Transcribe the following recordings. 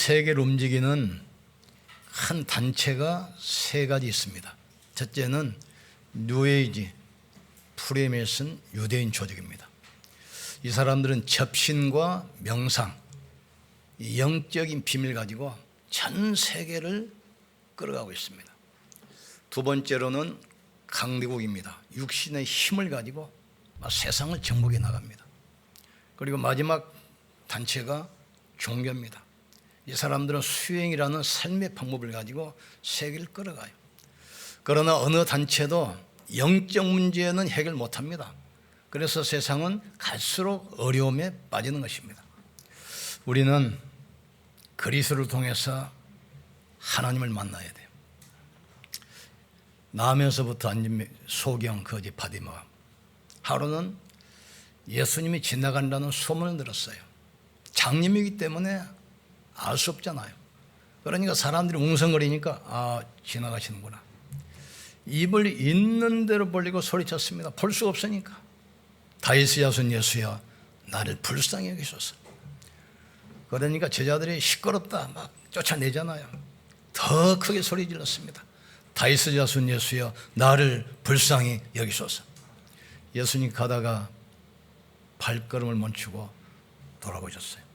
세계를 움직이는 큰 단체가 세 가지 있습니다. 첫째는 뉴에이지 프리메이슨 유대인 조직입니다. 이 사람들은 접신과 명상, 영적인 비밀 가지고 전 세계를 끌어가고 있습니다. 두 번째로는 강대국입니다. 육신의 힘을 가지고 세상을 정복해 나갑니다. 그리고 마지막 단체가 종교입니다. 이 사람들은 수행이라는 삶의 방법을 가지고 세계를 끌어가요. 그러나 어느 단체도 영적 문제는 해결 못합니다. 그래서 세상은 갈수록 어려움에 빠지는 것입니다. 우리는 그리스도를 통해서 하나님을 만나야 돼요. 나면서부터 소경, 거지, 바디마. 하루는 예수님이 지나간다는 소문을 들었어요. 장님이기 때문에 알 수 없잖아요. 그러니까 사람들이 웅성거리니까 지나가시는구나. 입을 있는 대로 벌리고 소리쳤습니다. 볼 수가 없으니까. 다윗의 자손 예수여 나를 불쌍히 여기소서. 그러니까 제자들이 시끄럽다 막 쫓아내잖아요. 더 크게 소리 질렀습니다. 다윗의 자손 예수여 나를 불쌍히 여기소서. 예수님 가다가 발걸음을 멈추고 돌아보셨어요.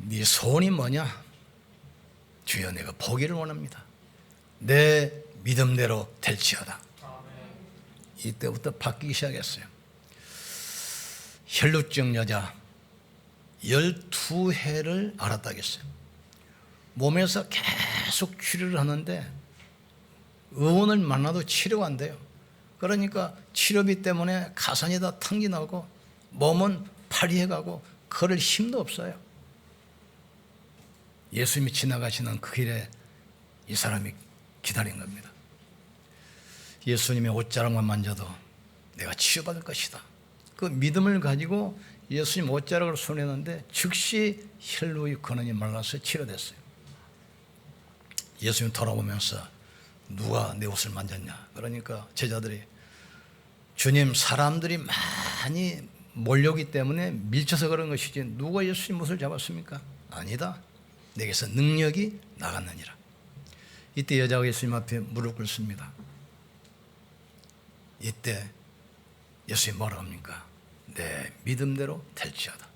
네 소원이 뭐냐? 주여 내가 보기를 원합니다. 내 믿음대로 될지어다. 이때부터 바뀌기 시작했어요. 혈루증 여자 12해를 앓았다겠어요. 몸에서 계속 치료를 하는데 의원을 만나도 치료가 안 돼요. 그러니까 치료비 때문에 가산이 다 탕진하고 몸은 파리해가고 걸을 힘도 없어요. 예수님이 지나가시는 그 길에 이 사람이 기다린 겁니다. 예수님의 옷자락만 만져도 내가 치유받을 것이다. 그 믿음을 가지고 예수님 옷자락을 손에는데 즉시 혈루의 근원이 말라서 치료됐어요. 예수님 돌아보면서 누가 내 옷을 만졌냐? 그러니까 제자들이 주님 사람들이 많이 몰려오기 때문에 밀쳐서 그런 것이지 누가 예수님 옷을 잡았습니까? 아니다. 내게서 능력이 나갔느니라. 이때 여자가 예수님 앞에 무릎 꿇습니다. 이때 예수님 뭐라고 합니까? 내 믿음대로 될지어다.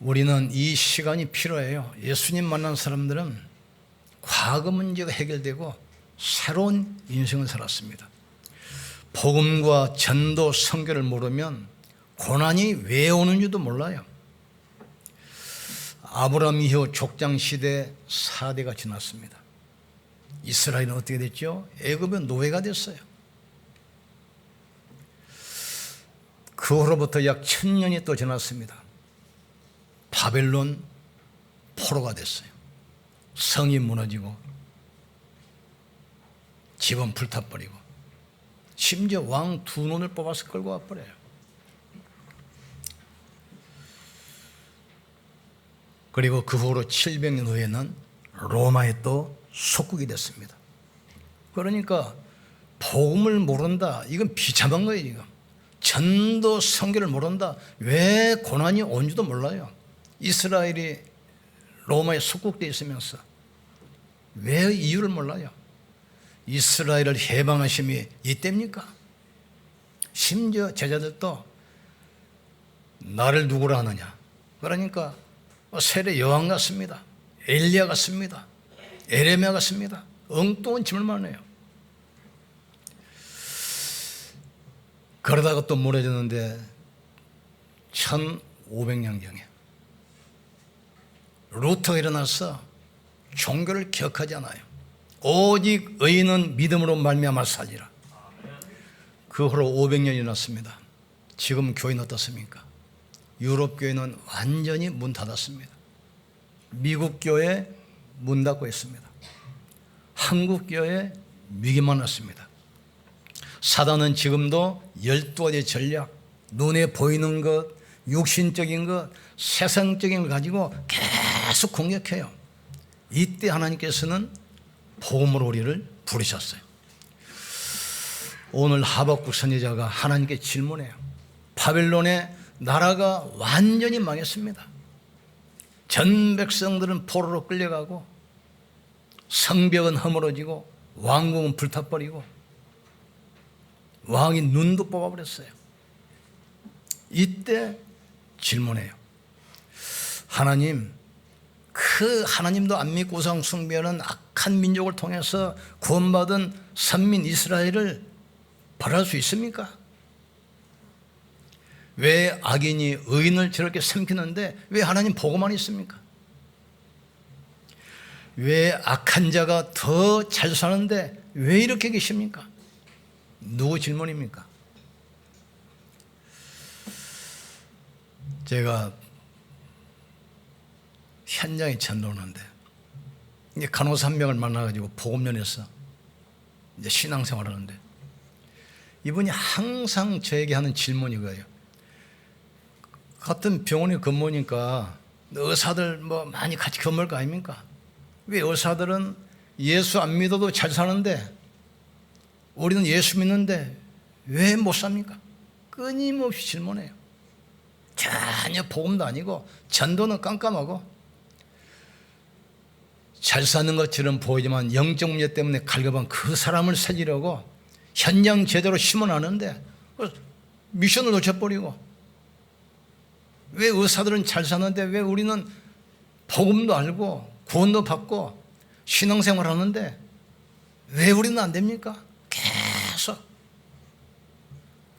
우리는 이 시간이 필요해요. 예수님 만난 사람들은 과거 문제가 해결되고 새로운 인생을 살았습니다. 복음과 전도 선교를 모르면 고난이 왜 오는지도 몰라요. 아브라함 이후 족장시대 4대가 지났습니다. 이스라엘은 어떻게 됐죠? 애굽의 노예가 됐어요. 그 후로부터 약 1000년이 또 지났습니다. 바벨론 포로가 됐어요. 성이 무너지고 집은 불타버리고 심지어 왕 2눈을 뽑아서 끌고 와버려요. 그리고 그 후로 700년 후에는 로마에 또 속국이 됐습니다. 그러니까 복음을 모른다. 이건 비참한 거예요. 지금 전도 선교를 모른다. 왜 고난이 온지도 몰라요. 이스라엘이 로마에 속국되어 있으면서 왜 이유를 몰라요. 이스라엘을 해방하심이 이때입니까? 심지어 제자들도 나를 누구라 하느냐. 그러니까 세례 요한 같습니다. 엘리야 같습니다. 에레미야 같습니다. 엉뚱한 질문만 해요. 그러다가 또 무너졌는데 1500년경에 루터가 일어나서 종교를 기억하지 않아요. 오직 의인은 믿음으로 말미암아 살리라. 그 후로 500년이 지났습니다. 지금 교회는 어떻습니까? 유럽 교회는 완전히 문 닫았습니다. 미국 교회 문 닫고 있습니다. 한국 교회 위기만 왔습니다. 사단은 지금도 12가지 전략, 눈에 보이는 것, 육신적인 것, 세상적인 걸 가지고 계속 공격해요. 이때 하나님께서는 복음으로 우리를 부르셨어요. 오늘 하박국 선지자가 하나님께 질문해요. 바벨론의 나라가 완전히 망했습니다. 전 백성들은 포로로 끌려가고 성벽은 허물어지고 왕궁은 불타버리고 왕이 눈도 뽑아버렸어요. 이때 질문해요. 하나님, 그 하나님도 안 믿고 우상 숭배하는 악한 민족을 통해서 구원받은 선민 이스라엘을 벌할 수 있습니까? 왜 악인이 의인을 저렇게 삼키는데 왜 하나님 보고만 있습니까? 왜 악한 자가 더 잘 사는데 왜 이렇게 계십니까? 누구 질문입니까? 제가 현장에 전도하는데 이제 간호사 한 명을 만나가지고 복음연에서 이제 신앙생활하는데 이분이 항상 저에게 하는 질문이 그거예요. 같은 병원에 근무하니까 의사들 뭐 많이 같이 근무할 거 아닙니까? 왜 의사들은 예수 안 믿어도 잘 사는데 우리는 예수 믿는데 왜 못 삽니까? 끊임없이 질문해요. 전혀 복음도 아니고 전도는 깜깜하고 잘 사는 것처럼 보이지만 영적 문제 때문에 갈급한 그 사람을 살리려고 현장 제대로 심어놨는데 미션을 놓쳐버리고 왜 의사들은 잘 사는데 왜 우리는 복음도 알고 구원도 받고 신앙생활 하는데 왜 우리는 안 됩니까? 계속.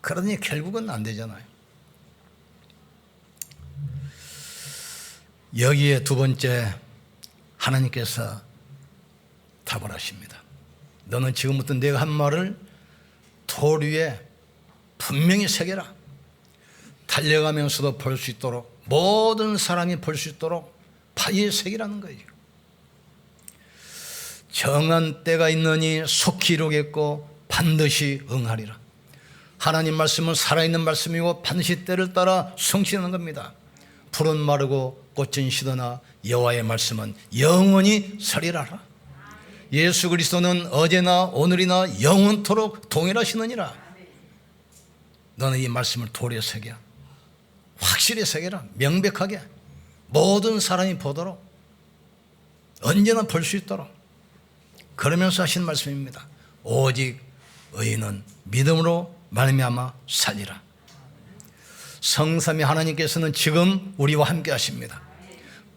그러니 결국은 안 되잖아요. 여기에 두 번째 하나님께서 답을 하십니다. 너는 지금부터 내가 한 말을 돌 위에 분명히 새겨라. 달려가면서도 볼 수 있도록 모든 사람이 볼 수 있도록 바위에 새기라는 거예요. 정한 때가 있느니 속히 이루겠고 반드시 응하리라. 하나님 말씀은 살아있는 말씀이고 반드시 때를 따라 성취하는 겁니다. 풀은 마르고 꽃은 시드나 여호와의 말씀은 영원히 서리라. 예수 그리스도는 어제나 오늘이나 영원토록 동일하시느니라. 너는 이 말씀을 돌에 새겨 확실히 새겨라. 명백하게 모든 사람이 보도록 언제나 볼 수 있도록 그러면서 하신 말씀입니다. 오직 의인은 믿음으로 말미암아 살리라. 성삼위 하나님께서는 지금 우리와 함께 하십니다.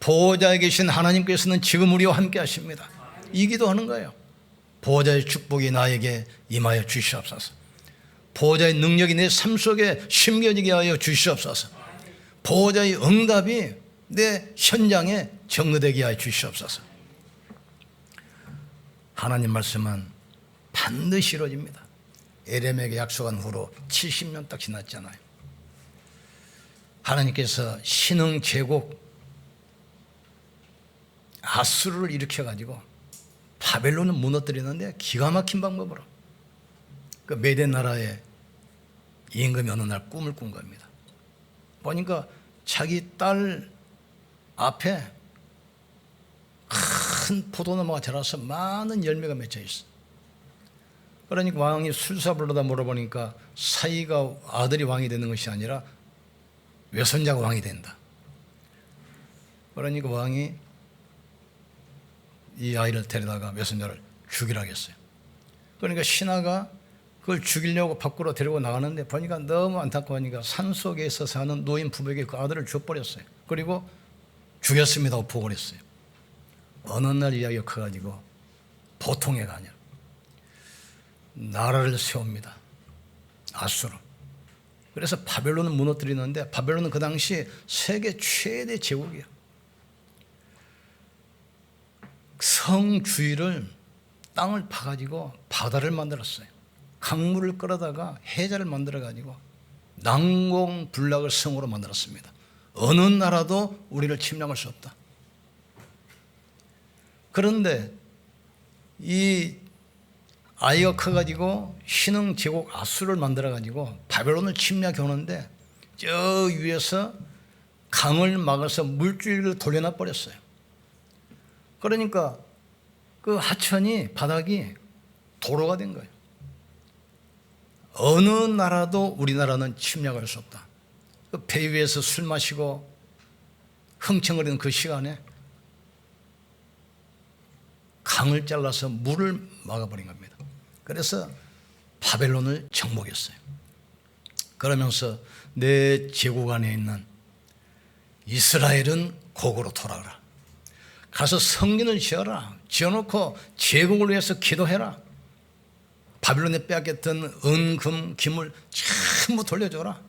보호자에 계신 하나님께서는 지금 우리와 함께 하십니다. 이 기도하는 거예요. 보호자의 축복이 나에게 임하여 주시옵소서. 보호자의 능력이 내 삶 속에 심겨지게 하여 주시옵소서. 보호자의 응답이 내 현장에 정리되게 하여 주시옵소서. 하나님 말씀은 반드시 이루어집니다. 에렘에게 약속한 후로 70년 딱 지났잖아요. 하나님께서 신흥 제국 아수르를 일으켜가지고 바벨론을 무너뜨리는데 기가 막힌 방법으로 그 메대 나라의 임금이 어느 날 꿈을 꾼 겁니다. 보니까 자기 딸 앞에 큰 포도나무가 자라서 많은 열매가 맺혀 있어. 그러니까 왕이 술사 불러다 물어보니까 사이가 아들이 왕이 되는 것이 아니라 외손자가 왕이 된다. 그러니까 왕이 이 아이를 데려다가 외손자를 죽이라고 했어요. 그러니까 신하가 그걸 죽이려고 밖으로 데리고 나가는데 보니까 너무 안타까우니까 산속에서 사는 노인 부부에게 그 아들을 줘버렸어요. 그리고 죽였습니다. 보고를 했어요. 어느 날 이야기가 커가지고 보통 애가 아니야. 나라를 세웁니다. 아수르. 그래서 바벨론을 무너뜨리는데 바벨론은 그 당시 세계 최대 제국이에요. 성 주위를 땅을 파가지고 바다를 만들었어요. 강물을 끌어다가 해자를 만들어가지고 난공불락을 성으로 만들었습니다. 어느 나라도 우리를 침략할 수 없다. 그런데 이 아이가 커가지고 신흥 제국 아수르를 만들어가지고 바벨론을 침략해 오는데 저 위에서 강을 막아서 물줄기를 돌려놔 버렸어요. 그러니까 그 하천이 바닥이 도로가 된 거예요. 어느 나라도 우리나라는 침략할 수 없다. 그 배 위에서 술 마시고 흥청거리는 그 시간에 강을 잘라서 물을 막아버린 겁니다. 그래서 바벨론을 정복했어요. 그러면서 내 제국 안에 있는 이스라엘은 고국으로 돌아가라. 가서 성전을 지어라. 지어놓고 제국을 위해서 기도해라. 바빌론에 빼앗겼던 은, 금, 기물 전부 돌려줘라.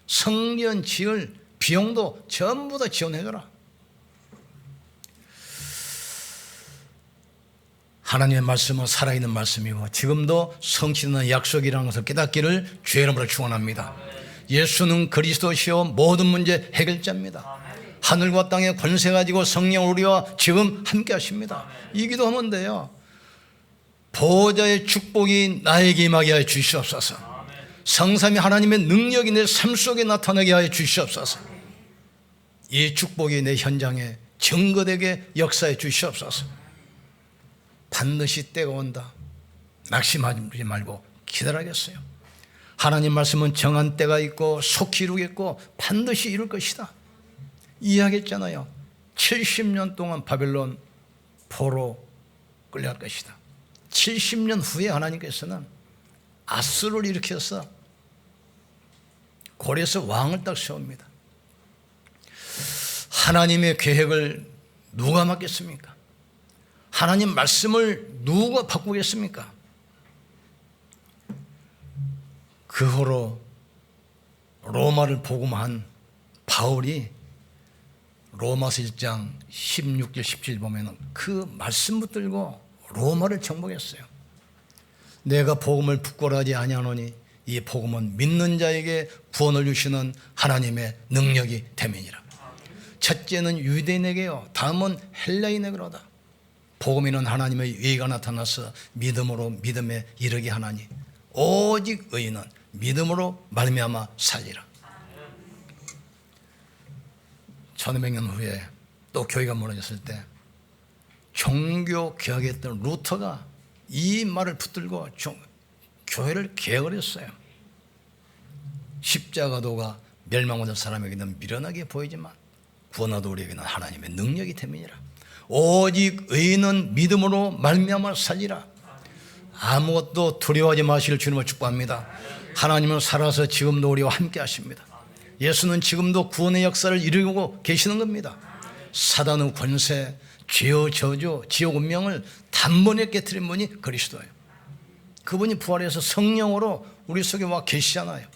성전 지을 비용도 전부 다 지원해줘라. 하나님의 말씀은 살아있는 말씀이고 지금도 성취되는 약속이라는 것을 깨닫기를 주의 이름으로 축원합니다. 예수는 그리스도시요 모든 문제 해결자입니다. 하늘과 땅의 권세 가지고 성령 우리와 지금 함께 하십니다. 이 기도하면 돼요. 보호자의 축복이 나에게 임하게 하여 주시옵소서. 성삼위 하나님의 능력이 내 삶 속에 나타나게 하여 주시옵소서. 이 축복이 내 현장에 증거되게 역사해 주시옵소서. 반드시 때가 온다. 낙심하지 말고 기다리겠어요. 하나님 말씀은 정한 때가 있고 속히 이루겠고 반드시 이룰 것이다. 이야기했잖아요. 70년 동안 바벨론 포로 끌려갈 것이다. 70년 후에 하나님께서는 아수르를 일으켜서 고려에서 왕을 딱 세웁니다. 하나님의 계획을 누가 맡겠습니까? 하나님 말씀을 누가 바꾸겠습니까? 그 후로 로마를 복음한 바울이 로마서 1장 16절 17절 보면 그 말씀 붙들고 로마를 정복했어요. 내가 복음을 부끄러워하지 아니하노니 이 복음은 믿는 자에게 구원을 주시는 하나님의 능력이 됨이니라. 첫째는 유대인에게요, 다음은 헬라인에게로다. 복음에는 하나님의 의가 나타나서 믿음으로 믿음에 이르게 하나니 오직 의인은 믿음으로 말미암아 살리라. 1500년 후에 또 교회가 무너졌을 때 종교 개혁했던 루터가 이 말을 붙들고 교회를 개혁을 했어요. 십자가도가 멸망받은 사람에게는 미련하게 보이지만 구원하도 우리에게는 하나님의 능력이 됨이니라. 오직 의인은 믿음으로 말미암아 살리라. 아무것도 두려워하지 마시길 주님을 축복합니다. 하나님은 살아서 지금도 우리와 함께 하십니다. 예수는 지금도 구원의 역사를 이루고 계시는 겁니다. 사단의 권세, 죄의 저주, 지옥 운명을 단번에 깨트린 분이 그리스도예요. 그분이 부활해서 성령으로 우리 속에 와 계시잖아요.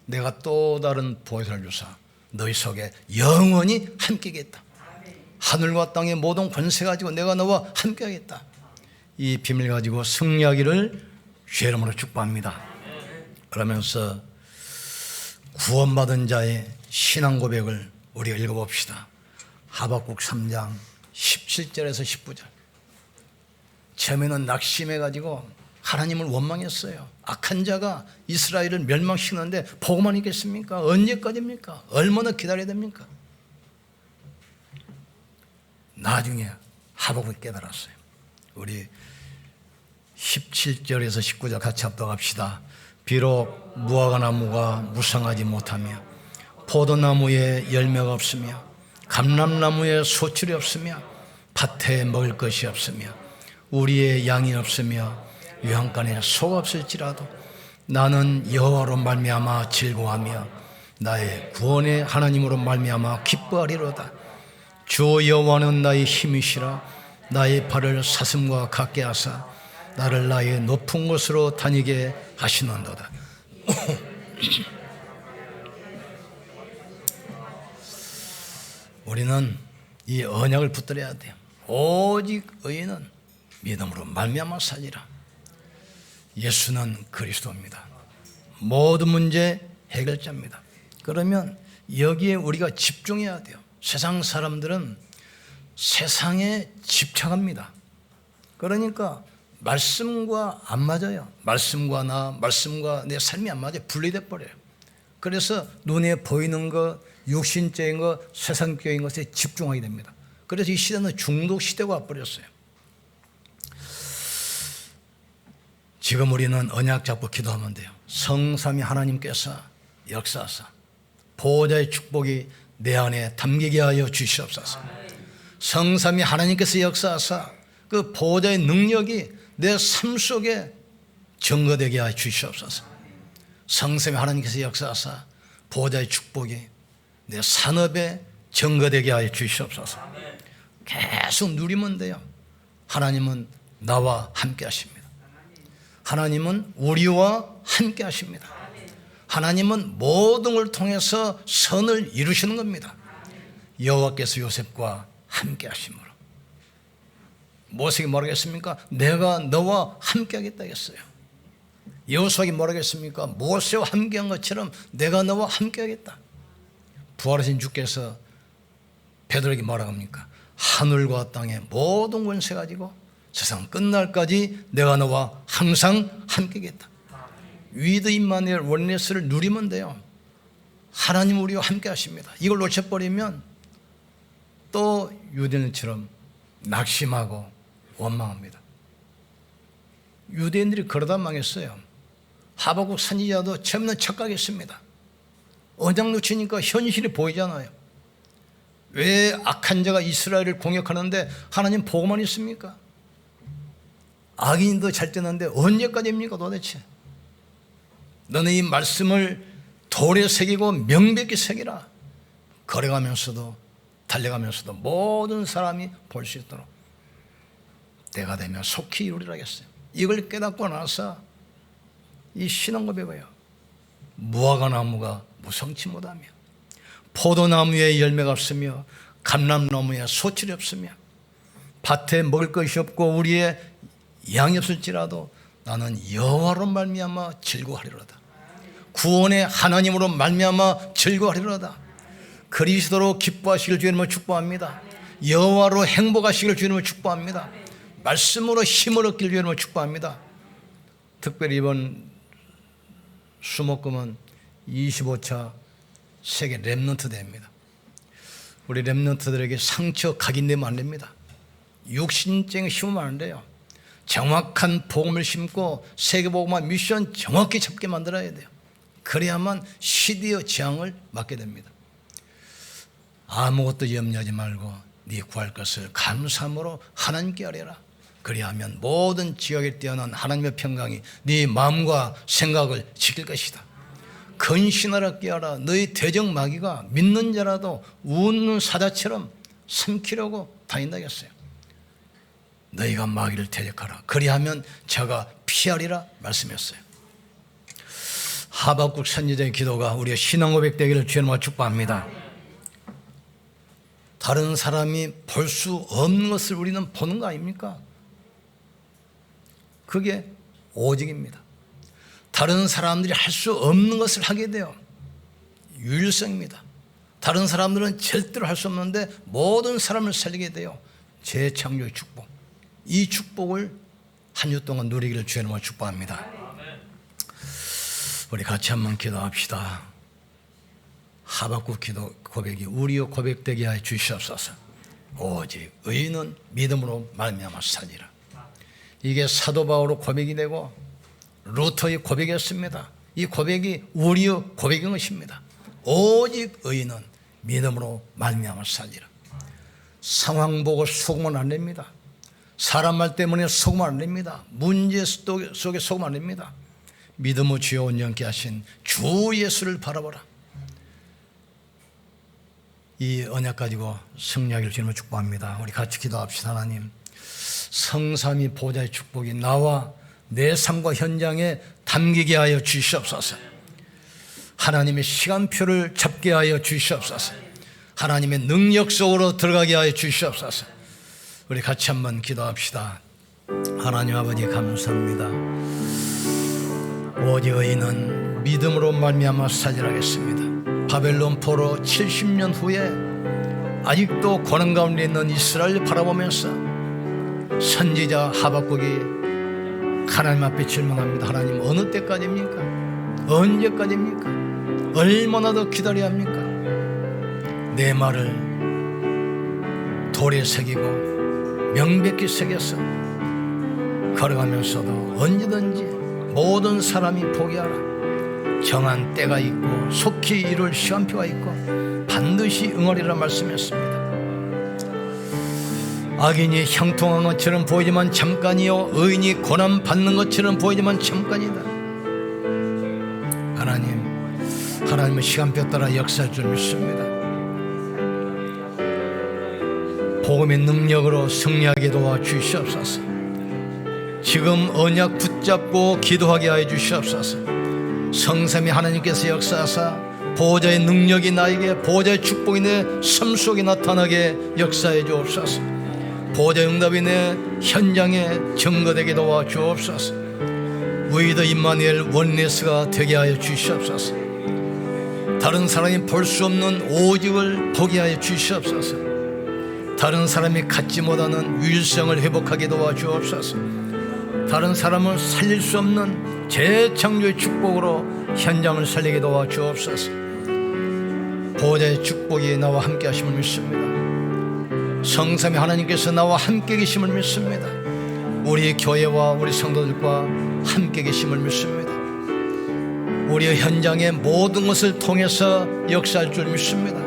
내가 또 다른 보혜사를 주사 너희 속에 영원히 함께하겠다. 하늘과 땅의 모든 권세 가지고 내가 너와 함께하겠다. 이 비밀 가지고 승리하기를 주의 이름으로 축복합니다. 그러면서 구원받은 자의 신앙 고백을 우리가 읽어봅시다. 하박국 3장 17절에서 19절. 처음에는 낙심해가지고 하나님을 원망했어요. 악한 자가 이스라엘을 멸망시키는데 보고만 있겠습니까? 언제까지입니까? 얼마나 기다려야 됩니까? 나중에 하박국이 깨달았어요. 우리 17절에서 19절 같이 합독합시다. 비록 무화과나무가 무성하지 못하며 포도나무에 열매가 없으며 감람나무에 소출이 없으며 밭에 먹을 것이 없으며 우리의 양이 없으며 유향간에 소가 없을지라도 나는 여호와로 말미암아 즐거워하며 나의 구원의 하나님으로 말미암아 기뻐하리로다. 주 여호와는 나의 힘이시라. 나의 발을 사슴과 같게 하사 나를 나의 높은 곳으로 다니게 하시는도다. 우리는 이 언약을 붙들어야 돼요. 오직 의인은 믿음으로 말미암아 살리라. 예수는 그리스도입니다. 모든 문제 해결자입니다. 그러면 여기에 우리가 집중해야 돼요. 세상 사람들은 세상에 집착합니다. 그러니까 말씀과 안 맞아요. 말씀과 내 삶이 안 맞아요. 분리돼 버려요. 그래서 눈에 보이는 것, 육신적인 것, 세상적인 것에 집중하게 됩니다. 그래서 이 시대는 중독 시대가 와버렸어요. 지금 우리는 언약 잡고 기도하면 돼요. 성삼위 하나님께서 역사하사 보호자의 축복이 내 안에 담기게 하여 주시옵소서. 성삼위 하나님께서 역사하사 그 보호자의 능력이 내 삶 속에 증거되게 하여 주시옵소서. 성삼위 하나님께서 역사하사 보호자의 축복이 내 산업에 증거되게 하여 주시옵소서. 계속 누리면 돼요. 하나님은 나와 함께 하십니다. 하나님은 우리와 함께 하십니다. 하나님은 모든 걸 통해서 선을 이루시는 겁니다. 여호와께서 요셉과 함께 하심으로 모세에게 뭐라고 했습니까? 내가 너와 함께 하겠다 했어요. 여호수아에게 뭐라고 했습니까? 모세와 함께한 것처럼 내가 너와 함께 하겠다. 부활하신 주께서 베드로에게 뭐라고 합니까? 하늘과 땅의 모든 권세 가지고 세상 끝날까지 내가 너와 항상 함께겠다. 위드 임마누엘 원네스를 누리면 돼요. 하나님 우리와 함께 하십니다. 이걸 놓쳐버리면 또 유대인처럼 낙심하고 원망합니다. 유대인들이 그러다 망했어요. 하박국 선지자도 처음에는 착각했습니다. 언약 놓치니까 현실이 보이잖아요. 왜 악한 자가 이스라엘을 공격하는데 하나님 보고만 있습니까? 악인도 잘 되는데 언제까지입니까 도대체? 너는 이 말씀을 돌에 새기고 명백히 새기라. 걸어가면서도 달려가면서도 모든 사람이 볼 수 있도록 때가 되면 속히 이루리라 했어요. 이걸 깨닫고 나서 이 신앙고백이에요. 무화과나무가 무성치 못하며 포도나무에 열매가 없으며 감람나무에 소출이 없으며 밭에 먹을 것이 없고 우리의 양이 없을지라도 나는 여호와로 말미암아 즐거워하리로다. 구원의 하나님으로 말미암아 즐거워하리로다. 그리스도로 기뻐하시길 주님을 축복합니다. 여호와로 행복하시길 주님을 축복합니다. 말씀으로 힘을 얻길 주님을 축복합니다. 특별히 이번 수목금은 25차 세계 렘넌트 대회입니다. 우리 렘넌트들에게 상처 각인되면 안 됩니다. 육신증 심으면 안 돼요. 정확한 복음을 심고 세계복음화 미션 정확히 잡게 만들어야 돼요. 그래야만 시대의 재앙을 막게 됩니다. 아무것도 염려하지 말고 네 구할 것을 감사함으로 하나님께 아뢰라. 그리하면 모든 지각에 뛰어난 하나님의 평강이 네 마음과 생각을 지킬 것이다. 근신하라 깨어라. 너희 대적 마귀가 믿는 자라도 웃는 사자처럼 삼키려고 다닌다겠어요. 너희가 마귀를 대적하라. 그리하면 저가 피하리라 말씀했어요. 하박국 선지자의 기도가 우리의 신앙 고백 되기를 주님으로 축복합니다. 다른 사람이 볼 수 없는 것을 우리는 보는 거 아닙니까? 그게 오직입니다. 다른 사람들이 할 수 없는 것을 하게 돼요. 유일성입니다. 다른 사람들은 절대로 할 수 없는데 모든 사람을 살리게 돼요. 재창조의 축복. 이 축복을 한 주 동안 누리기를 주님으로 축복합니다. 우리 같이 한번 기도합시다. 하박국 기도 고백이 우리의 고백되게 하여 주시옵소서. 오직 의인은 믿음으로 말미암아 살리라. 이게 사도 바울의 고백이 되고 루터의 고백이었습니다. 이 고백이 우리의 고백인 것입니다. 오직 의인은 믿음으로 말미암아 살리라. 상황 보고 속으면 안 됩니다. 사람 말 때문에 속으면 안 됩니다. 문제 속에 속으면 안 됩니다. 믿음의 주여 온전케 하신 주 예수를 바라보라. 이 언약 가지고 승리하기를 주님을 축복합니다. 우리 같이 기도합시다. 하나님, 성삼위 보좌의 축복이 나와 내 삶과 현장에 담기게 하여 주시옵소서. 하나님의 시간표를 잡게 하여 주시옵소서. 하나님의 능력 속으로 들어가게 하여 주시옵소서. 우리 같이 한번 기도합시다. 하나님 아버지 감사합니다. 오직 의인은 믿음으로 말미암아 살리라겠습니다. 바벨론 포로 70년 후에 아직도 고난 가운데 있는 이스라엘을 바라보면서 선지자 하박국이 하나님 앞에 질문합니다. 하나님 어느 때까지입니까? 언제까지입니까? 얼마나 더 기다려야 합니까? 내 말을 돌에 새기고 명백히 새겨서 걸어가면서도 언제든지 모든 사람이 보게 하라. 정한 때가 있고 속히 이룰 시간표가 있고 반드시 응하리라 말씀했습니다. 악인이 형통한 것처럼 보이지만 잠깐이요 의인이 고난받는 것처럼 보이지만 잠깐이다. 하나님은 시간표 따라 역사할 줄 믿습니다. 복음의 능력으로 승리하게 도와주시옵소서. 지금 언약 붙잡고 기도하게 하여 주시옵소서. 성삼위 하나님께서 역사하사 보호자의 능력이 나에게, 보호자의 축복이 내 삶 속에 나타나게 역사해 주옵소서. 보호자의 응답이 내 현장에 증거되게 도와주옵소서. We the 임마누엘 원네스가 되게 하여 주시옵소서. 다른 사람이 볼 수 없는 오직을 보게 하여 주시옵소서. 다른 사람이 갖지 못하는 유일성을 회복하게 도와주옵소서. 다른 사람을 살릴 수 없는 재창조의 축복으로 현장을 살리게 도와주옵소서. 보호자의 축복이 나와 함께 하심을 믿습니다. 성삼위 하나님께서 나와 함께 계심을 믿습니다. 우리 교회와 우리 성도들과 함께 계심을 믿습니다. 우리의 현장의 모든 것을 통해서 역사할 줄 믿습니다.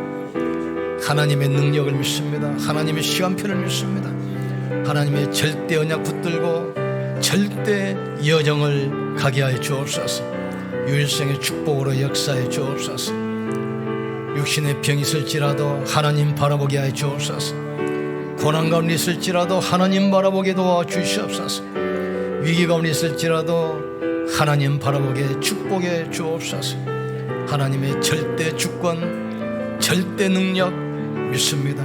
하나님의 능력을 믿습니다. 하나님의 시간표를 믿습니다. 하나님의 절대 언약 붙들고 절대 여정을 가게 하여 주옵소서. 유일성의 축복으로 역사해 주옵소서. 육신의 병이 있을지라도 하나님 바라보게 하여 주옵소서. 고난 가운데 있을지라도 하나님 바라보게 도와주시옵소서. 위기 가운데 있을지라도 하나님 바라보게 축복해 주옵소서. 하나님의 절대 주권, 절대 능력 믿습니다.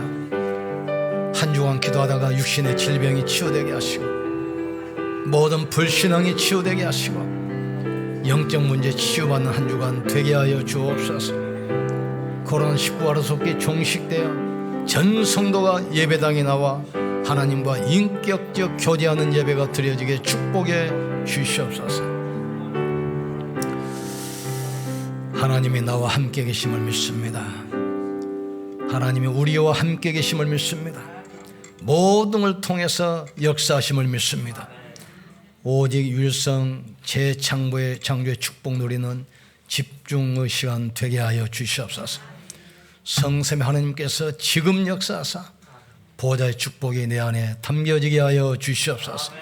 한 주간 기도하다가 육신의 질병이 치유되게 하시고 모든 불신앙이 치유되게 하시고 영적 문제 치유받는 한 주간 되게 하여 주옵소서. 코로나19 하루속히 종식되어 전 성도가 예배당에 나와 하나님과 인격적 교제하는 예배가 드려지게 축복해 주시옵소서. 하나님이 나와 함께 계심을 믿습니다. 하나님이 우리와 함께 계심을 믿습니다. 모든 걸 통해서 역사하심을 믿습니다. 오직 유일성 재창조의 축복 누리는 집중의 시간 되게 하여 주시옵소서. 성삼위 하나님께서 지금 역사하사 보호자의 축복이 내 안에 담겨지게 하여 주시옵소서.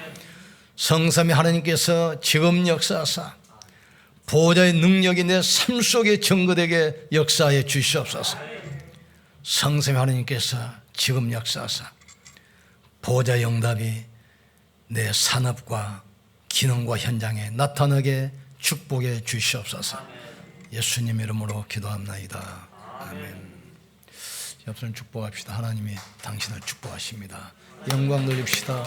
성삼위 하나님께서 지금 역사하사 보호자의 능력이 내 삶 속에 증거되게 역사해 주시옵소서. 성삼위 하나님께서 지금 역사하사 보호자의 응답이 내 산업과 기능과 현장에 나타나게 축복해 주시옵소서. 예수님 이름으로 기도합나이다. 아멘. 옆사람 축복합시다. 하나님이 당신을 축복하십니다. 영광 돌립시다.